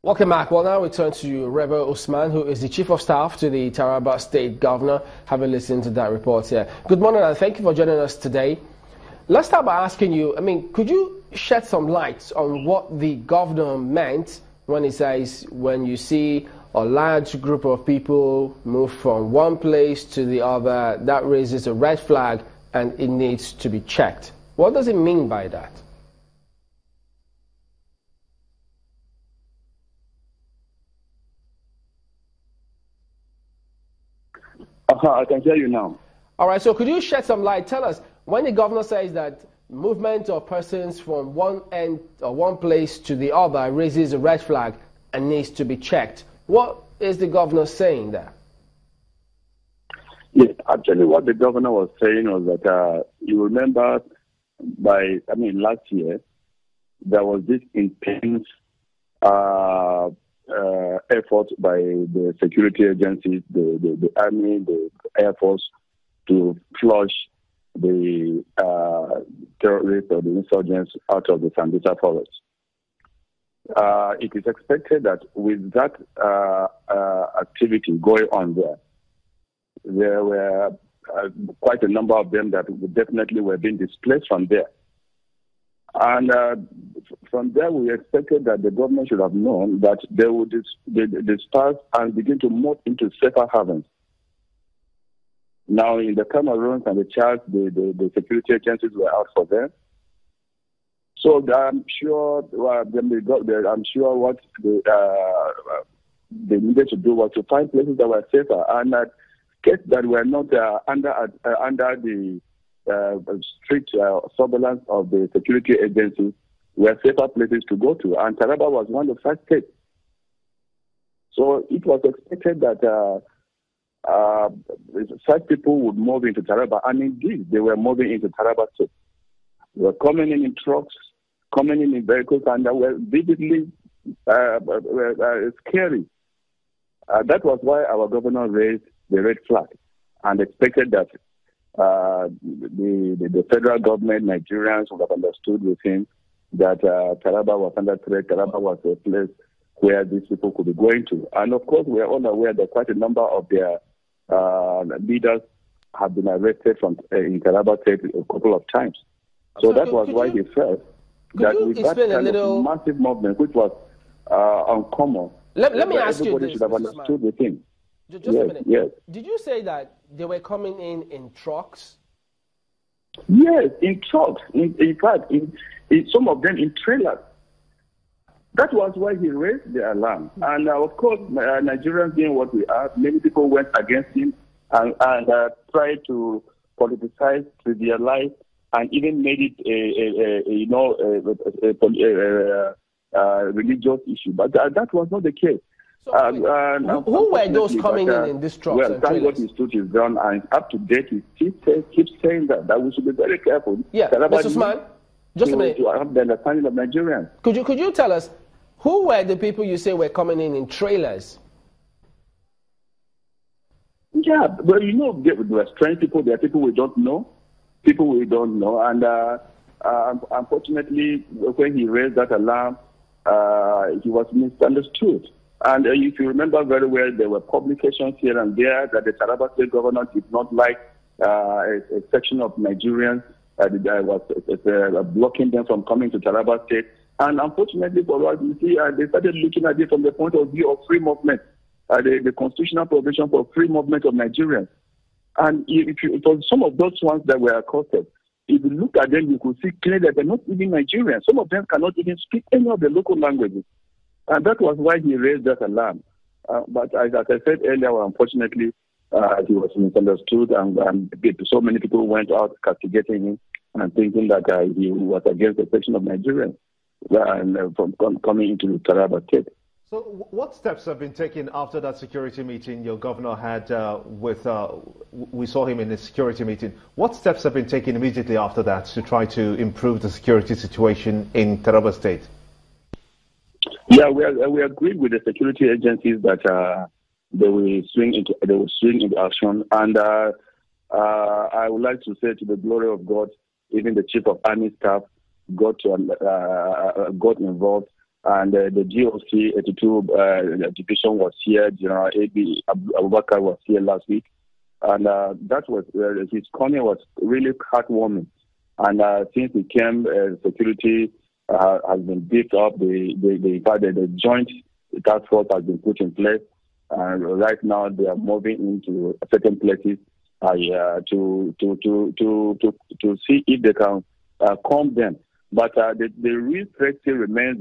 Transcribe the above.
Welcome back. Well, now we turn to Rebel Usman, who is the Chief of Staff to the Taraba State Governor. Having listened to that report here. Good morning, and thank you for joining us today. Let's start by asking you, could you shed some light on what the governor meant when he says when you see a large group of people move from one place to the other, that raises a red flag and it needs to be checked? What does it mean by that? I can hear you now. All right, so could you shed some light? Tell us, when the governor says that movement of persons from one end or one place to the other raises a red flag and needs to be checked, what is the governor saying there? Yes, actually what the governor was saying was that you remember last year, there was this intense effort by the security agencies, the army, the air force, to flush the terrorists or the insurgents out of the Sambisa forest. It is expected that with that activity going on there were quite a number of them that definitely were being displaced from there. And from there, we expected that the government should have known that they would disperse and begin to move into safer havens. Now, in the Cameroons and the Chad, the security agencies were out for them. So I'm sure what they needed to do was to find places that were safer and states that were not under the strict surveillance of the security agencies were safer places to go to, and Taraba was one of the first states. So it was expected that such people would move into Taraba, and indeed they were moving into Taraba state. They were coming in trucks, coming in vehicles, and they were vividly scary. That was why our governor raised the red flag and expected that the federal government, Nigerians, would have understood with him that Taraba was under threat. Taraba was a place where these people could be going to. And of course, we are all aware that quite a number of their leaders have been arrested in Taraba State a couple of times. So that was why he felt that with that kind of massive movement, which was uncommon, let me ask you everybody should have understood with him. Just a minute. Yes. Did you say that they were coming in trucks? Yes, in trucks. In fact, in some of them in trailers. That was why he raised the alarm. And of course, Nigerians being what we are, many people went against him and tried to politicize, trivialize, and even made it a religious issue. But that was not the case. So, who were those coming in these trucks? Well, thank God he stood his ground, and up to date he keeps saying that we should be very careful. Yeah, Mr. Usman, just a minute. To have the understanding of Nigerians. Could you tell us who were the people you say were coming in trailers? Yeah, but there were strange people. There are people we don't know, and unfortunately, when he raised that alarm, he was misunderstood. And if you remember very well, there were publications here and there that the Taraba State governor did not like a section of Nigerians that was blocking them from coming to Taraba State. And unfortunately for us, you see, they started looking at it from the point of view of free movement, the constitutional provision for free movement of Nigerians. And for some of those ones that were accosted, if you look at them, you could see clearly that they're not even Nigerians. Some of them cannot even speak any of the local languages. And that was why he raised that alarm. But as I said earlier, unfortunately, he was misunderstood, and so many people went out castigating him and thinking that he was against the section of Nigerians from coming into Taraba State. So what steps have been taken after that security meeting your governor had we saw him in a security meeting. What steps have been taken immediately after that to try to improve the security situation in Taraba State? Yeah, we agreed with the security agencies that they will swing into action, and I would like to say, to the glory of God, even the chief of army staff got involved and the GOC 82 division was here. General Aide Abubakar was here last week, and that was his coming was really heartwarming. And since he came, security has been beefed up. The joint task force has been put in place, and right now they are moving into certain places to see if they can calm them. But the real threat still remains.